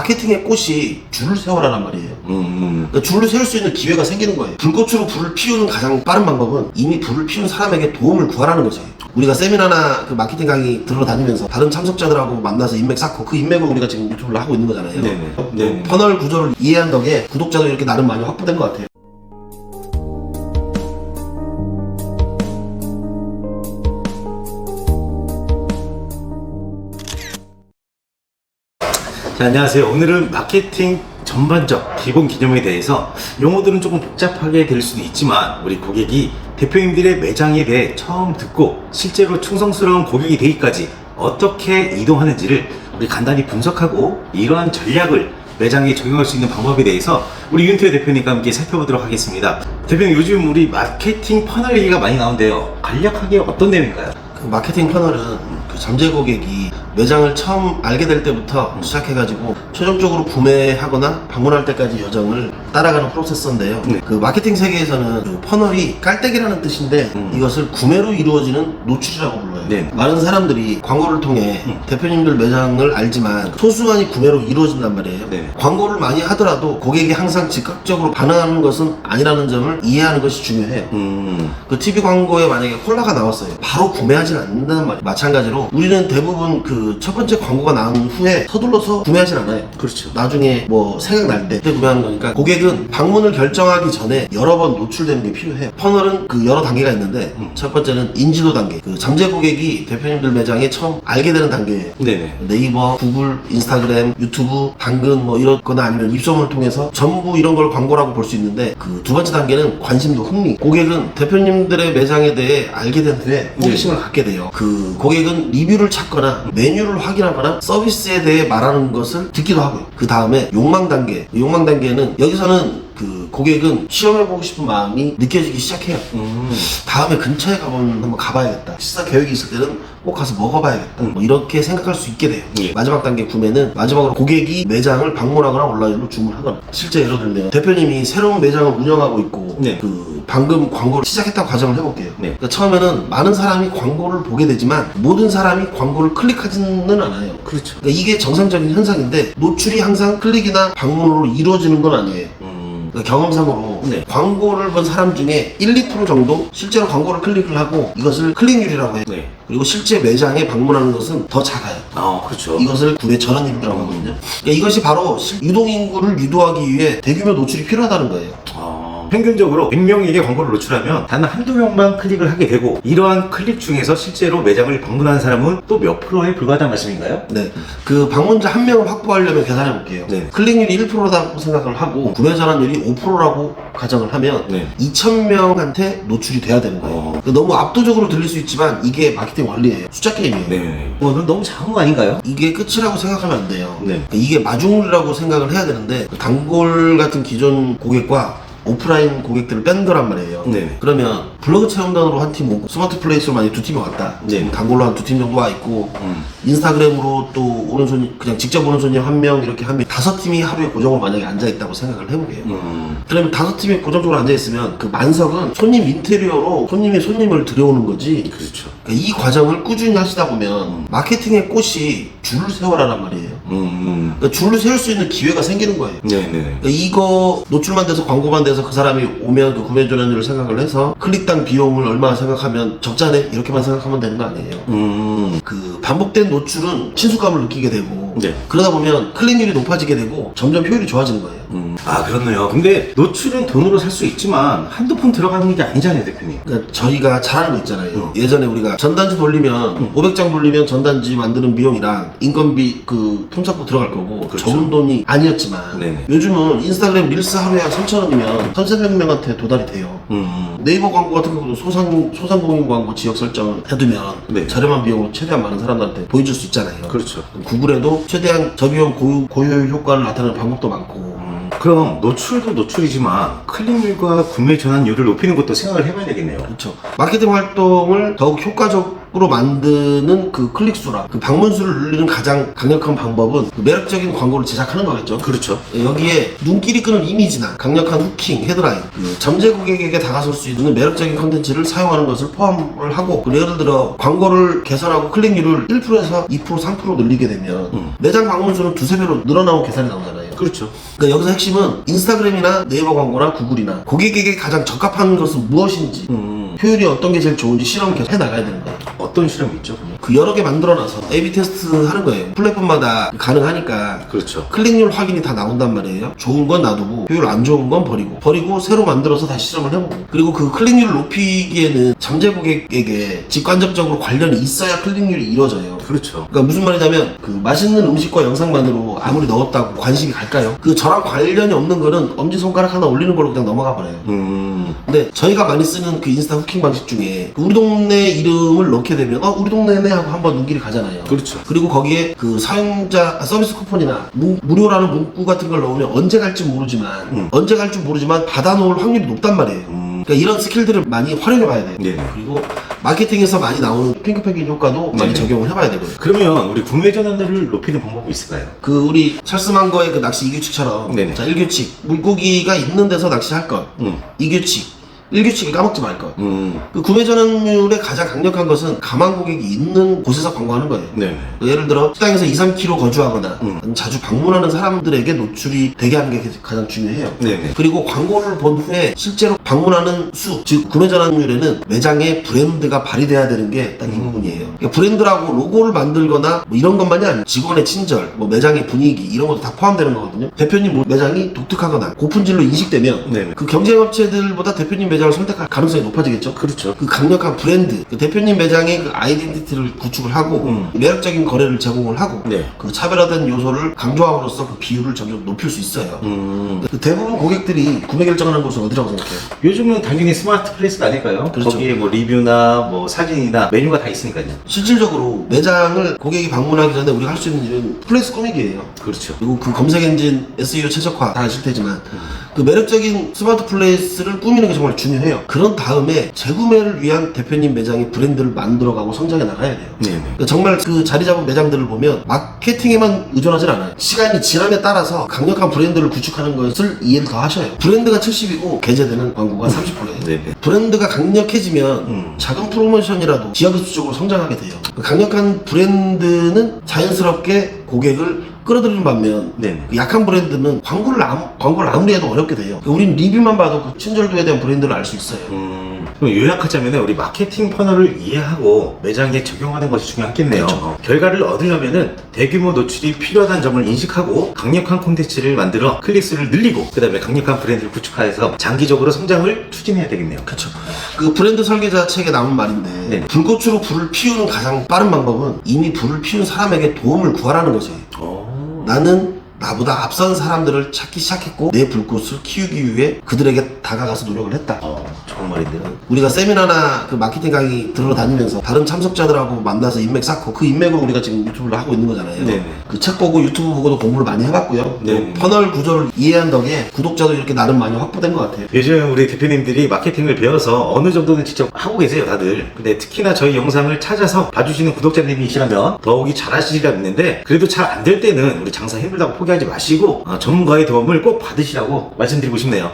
마케팅의 꽃이 줄을 세워라란 말이에요. 그러니까 줄을 세울 수 있는 기회가 생기는 거예요. 불꽃으로 불을 피우는 가장 빠른 방법은 이미 불을 피운 사람에게 도움을 구하라는 거지. 우리가 세미나나 그 마케팅 강의 들어 다니면서 다른 참석자들하고 만나서 인맥 쌓고 그 인맥을 우리가 지금 유튜브를 하고 있는 거잖아요. 네네. 퍼널 구조를 이해한 덕에 구독자도 이렇게 나름 많이 확보된 것 같아요. 자, 안녕하세요. 오늘은 마케팅 전반적 기본 개념에 대해서 용어들은 조금 복잡하게 될 수도 있지만 우리 고객이 대표님들의 매장에 대해 처음 듣고 실제로 충성스러운 고객이 되기까지 어떻게 이동하는지를 우리 간단히 분석하고 이러한 전략을 매장에 적용할 수 있는 방법에 대해서 우리 윤태호 대표님과 함께 살펴보도록 하겠습니다. 대표님, 요즘 우리 마케팅 퍼널 얘기가 많이 나오는데요. 간략하게 어떤 내용인가요? 그 마케팅 퍼널은 그 잠재 고객이 매장을 처음 알게 될 때부터 시작해가지고 최종적으로 구매하거나 방문할 때까지 여정을 따라가는 프로세서인데요. 그 마케팅 세계에서는 그 퍼널이 깔때기라는 뜻인데 이것을 구매로 이루어지는 노출이라고 불러요. 많은 사람들이 광고를 통해 대표님들 매장을 알지만 소수만이 구매로 이루어진단 말이에요. 광고를 많이 하더라도 고객이 항상 즉각적으로 반응하는 것은 아니라는 점을 이해하는 것이 중요해요. 그 TV 광고에 만약에 콜라가 나왔어요. 바로 구매하진 않는다는 말이에요. 마찬가지로 우리는 대부분 그 첫 번째 광고가 나온 후에 서둘러서 구매하진 않아요. 그렇죠. 나중에 뭐 생각날 때 그때 구매하는 거니까 고객은 방문을 결정하기 전에 여러 번 노출되는 게 필요해요. 퍼널은 그 여러 단계가 있는데 첫 번째는 인지도 단계. 그 잠재 고객이 대표님들 매장에 처음 알게 되는 단계예요. 네이버, 구글, 인스타그램, 유튜브, 당근 뭐 이렇거나 아니면 입소문을 통해서 전부 이런 걸 광고라고 볼 수 있는데 그 두 번째 단계는 관심도 흥미. 고객은 대표님들의 매장에 대해 알게 된 후에 호기심을 갖게 돼요. 그 고객은 리뷰를 찾거나 메뉴를 확인하거나 서비스에 대해 말하는 것을 듣기도 하고요. 그 다음에 욕망 단계. 욕망 단계는 여기서는 그 고객은 시험해보고 싶은 마음이 느껴지기 시작해요. 다음에 근처에 한번 가봐야겠다. 식사 계획이 있을 때는 꼭 가서 먹어봐야겠다. 뭐 이렇게 생각할 수 있게 돼요. 마지막 단계 구매는 마지막으로 고객이 매장을 방문하거나 온라인으로 주문하거나. 실제 예를 들면 대표님이 새로운 매장을 운영하고 있고 그 방금 광고를 시작했다고 가정을 해볼게요. 그러니까 처음에는 많은 사람이 광고를 보게 되지만 모든 사람이 광고를 클릭하지는 않아요. 그렇죠. 그러니까 이게 정상적인 현상인데 노출이 항상 클릭이나 방문으로 이루어지는 건 아니에요. 그러니까 경험상으로 광고를 본 사람 중에 1, 2% 정도 실제로 광고를 클릭을 하고 이것을 클릭률이라고 해요. 그리고 실제 매장에 방문하는 것은 더 작아요. 그렇죠. 이것을 구매 전환율이라고 하거든요. 그러니까 이것이 바로 유동인구를 유도하기 위해 대규모 노출이 필요하다는 거예요. 평균적으로 100명에게 광고를 노출하면 단 한두 명만 클릭을 하게 되고 이러한 클릭 중에서 실제로 매장을 방문하는 사람은 또 몇 프로에 불과하다는 말씀인가요? 네. 그 방문자 한 명을 확보하려면 계산해 볼게요. 클릭률이 1%라고 생각을 하고 구매 전환율이 5%라고 가정을 하면 2,000명한테 노출이 돼야 되는 거예요. 너무 압도적으로 들릴 수 있지만 이게 마케팅 원리예요. 숫자 게임이에요. 이거는 너무 작은 거 아닌가요? 이게 끝이라고 생각하면 안 돼요. 그러니까 이게 마중물이라고 생각을 해야 되는데 단골 같은 기존 고객과 오프라인 고객들을 뺀 거란 말이에요. 그러면 블로그 체험단으로 한 팀 오고 스마트 플레이스로 만약 두 팀이 왔다. 단골로 한 두 팀 정도 와 있고 인스타그램으로 또 오는 손님 그냥 직접 오는 손님 한 명 이렇게 하면 5팀이 하루에 고정으로 만약에 앉아 있다고 생각을 해보게요. 그러면 5팀이 고정적으로 앉아 있으면 그 만석은 손님 인테리어로 손님이 손님을 들여오는 거지. 그렇죠. 그러니까 이 과정을 꾸준히 하시다 보면 마케팅의 꽃이 줄을 세워라란 말이에요. 그러니까 줄을 세울 수 있는 기회가 생기는 거예요. 그러니까 이거 노출만 돼서 광고만 돼서 그 사람이 오면 그 구매 전환율을 생각을 해서 클릭당 비용을 얼마나 생각하면 적자네 이렇게만 생각하면 되는 거 아니에요. 그 반복된 노출은 친숙감을 느끼게 되고 그러다 보면 클릭률이 높아지게 되고 점점 효율이 좋아지는 거예요. 그렇네요. 근데 노출은 돈으로 살 수 있지만 한두 푼 들어가는 게 아니잖아요, 대표님. 그러니까 저희가 잘하는 거 있잖아요. 예전에 우리가 전단지 돌리면 500장 돌리면 전단지 만드는 비용이랑 인건비 그 품삯도 들어갈 거고 적은 돈이 아니었지만 요즘은 인스타그램 릴스 하루에 3,000원이면 1,300명한테 도달이 돼요. 네이버 광고 같은 경우도 소상공인 광고 지역 설정을 해두면 저렴한 비용으로 최대한 많은 사람들한테 보여줄 수 있잖아요. 그렇죠. 구글에도 최대한 저비용 고효율 효과를 나타내는 방법도 많고. 그럼 노출도 노출이지만 클릭률과 구매 전환율을 높이는 것도 생각을 해봐야 되겠네요. 그렇죠. 마케팅 활동을 더욱 효과적 광고로 만드는 그 클릭수라 그 방문수를 늘리는 가장 강력한 방법은 그 매력적인 광고를 제작하는 거겠죠. 그렇죠. 여기에 눈길이 끄는 이미지나 강력한 후킹, 헤드라인, 그 잠재 고객에게 다가설 수 있는 매력적인 컨텐츠를 사용하는 것을 포함을 하고, 그리고 예를 들어 광고를 개선하고 클릭률을 1%에서 2%, 3% 늘리게 되면 매장 방문수는 두세 배로 늘어나고 계산이 나오잖아요. 그렇죠. 그러니까 여기서 핵심은 인스타그램이나 네이버 광고나 구글이나 고객에게 가장 적합한 것은 무엇인지, 효율이 어떤 게 제일 좋은지 실험을 계속 해나가야 되는 거예요. 어떤 실험이 있죠? 그 여러 개 만들어놔서 A/B 테스트 하는 거예요. 플랫폼마다 가능하니까. 그렇죠. 클릭률 확인이 다 나온단 말이에요. 좋은 건 놔두고 효율 안 좋은 건 버리고 새로 만들어서 다시 실험을 해보고, 그리고 그 클릭률을 높이기에는 잠재 고객에게 직간접적으로 관련이 있어야 클릭률이 이루어져요. 그렇죠. 그러니까 무슨 말이냐면 그 맛있는 음식과 영상만으로 아무리 넣었다고 관심이 갈까요? 그 저랑 관련이 없는 거는 엄지손가락 하나 올리는 걸로 그냥 넘어가 버려요. 근데 저희가 많이 쓰는 그 인스타 후킹 방식 중에 그 우리 동네 이름을 넣게 되면 우리 동네네 하고 한번 눈길이 가잖아요. 그렇죠. 그리고 거기에 그 사용자 서비스 쿠폰이나 무료라는 문구 같은 걸 넣으면 언제 갈지 모르지만 받아놓을 확률이 높단 말이에요. 그러니까 이런 스킬들을 많이 활용해 봐야 돼요. 네. 그리고 마케팅에서 많이 나오는 핑크패킹 효과도 많이 적용을 해봐야 되고요. 그러면 우리 구매 전환율을 높이는 방법이 있을까요? 그 우리 찰스만거의 그 낚시 2규칙처럼 네네. 자 1규칙 물고기가 있는 데서 낚시할 것, 2규칙 1규칙을 까먹지 말 것. 그 구매 전환율의 가장 강력한 것은 가망 고객이 있는 곳에서 광고하는 거예요. 네. 예를 들어 식당에서 2-3km 거주하거나 자주 방문하는 사람들에게 노출이 되게 하는 게 가장 중요해요. 네네. 그리고 광고를 본 후에 실제로 방문하는 수, 즉 구매 전환율에는 매장의 브랜드가 발휘돼야 되는 게 딱 이 부분이에요. 그러니까 브랜드라고 로고를 만들거나 뭐 이런 것만이 아니고 직원의 친절, 뭐 매장의 분위기 이런 것도 다 포함되는 거거든요. 대표님 매장이 독특하거나 고품질로 인식되면 네네. 그 경쟁업체들보다 대표님 매장을 선택할 가능성이 높아지겠죠. 그렇죠. 그 강력한 브랜드, 그 대표님 매장의 그 아이덴티티를 구축을 하고 매력적인 거래를 제공을 하고 네. 그 차별화된 요소를 강조함으로써 그 비율을 점점 높일 수 있어요. 그 대부분 고객들이 구매 결정하는 곳은 어디라고 생각해요? 요즘은 당연히 스마트 플레이스가 아닐까요? 그렇죠. 거기에 뭐 리뷰나 뭐 사진이나 메뉴가 다 있으니까요. 실질적으로 매장을 고객이 방문하기 전에 우리가 할 수 있는 일은 플레이스 꾸미기예요. 그렇죠. 그리고 그 검색 엔진 SEO 최적화 다 아실 테지만 그 매력적인 스마트 플레이스를 꾸미는 게 정말 중요해요. 그런 다음에 재구매를 위한 대표님 매장의 브랜드를 만들어가고 성장해 나가야 돼요. 네네. 그러니까 정말 그 자리 잡은 매장들을 보면 마케팅에만 의존하진 않아요. 시간이 지남에 따라서 강력한 브랜드를 구축하는 것을 이해를 더 하셔요. 브랜드가 70이고 게재되는 광고가 30%예요. 네네. 브랜드가 강력해지면 작은 프로모션이라도 지하급수적으로 성장하게 돼요. 강력한 브랜드는 자연스럽게 고객을 끌어들이는 반면 네네. 약한 브랜드는 광고를 아무리 해도 어렵게 돼요. 우린 리뷰만 봐도 그 친절도에 대한 브랜드를 알 수 있어요. 그럼 요약하자면 우리 마케팅 퍼널을 이해하고 매장에 적용하는 것이 중요하겠네요. 그렇죠. 결과를 얻으려면은 대규모 노출이 필요하다는 점을 인식하고 강력한 콘텐츠를 만들어 클릭수를 늘리고 그 다음에 강력한 브랜드를 구축해서 장기적으로 성장을 추진해야 되겠네요. 그렇죠. 그 브랜드 설계자 책에 나온 말인데 네. 불꽃으로 불을 피우는 가장 빠른 방법은 이미 불을 피운 사람에게 도움을 구하라는 거지. 나는 나보다 앞선 사람들을 찾기 시작했고 내 불꽃을 키우기 위해 그들에게 다가가서 노력을 했다. 좋은 말인데요. 우리가 세미나나 그 마케팅 강의 들으러 다니면서 다른 참석자들하고 만나서 인맥 쌓고 그 인맥으로 우리가 지금 유튜브를 하고 있는 거잖아요. 네네. 그 책 보고 유튜브 보고도 공부를 많이 해봤고요. 네네. 퍼널 구조를 이해한 덕에 구독자도 이렇게 나름 많이 확보된 것 같아요. 요즘 우리 대표님들이 마케팅을 배워서 어느 정도는 직접 하고 계세요, 다들. 근데 특히나 저희 영상을 찾아서 봐주시는 구독자님이시라면 더욱이 잘하시리라 믿는데 그래도 잘 안 될 때는 우리 장사 힘들다고 포기하지 마시고 전문가의 도움을 꼭 받으시라고 말씀드리고 싶네요.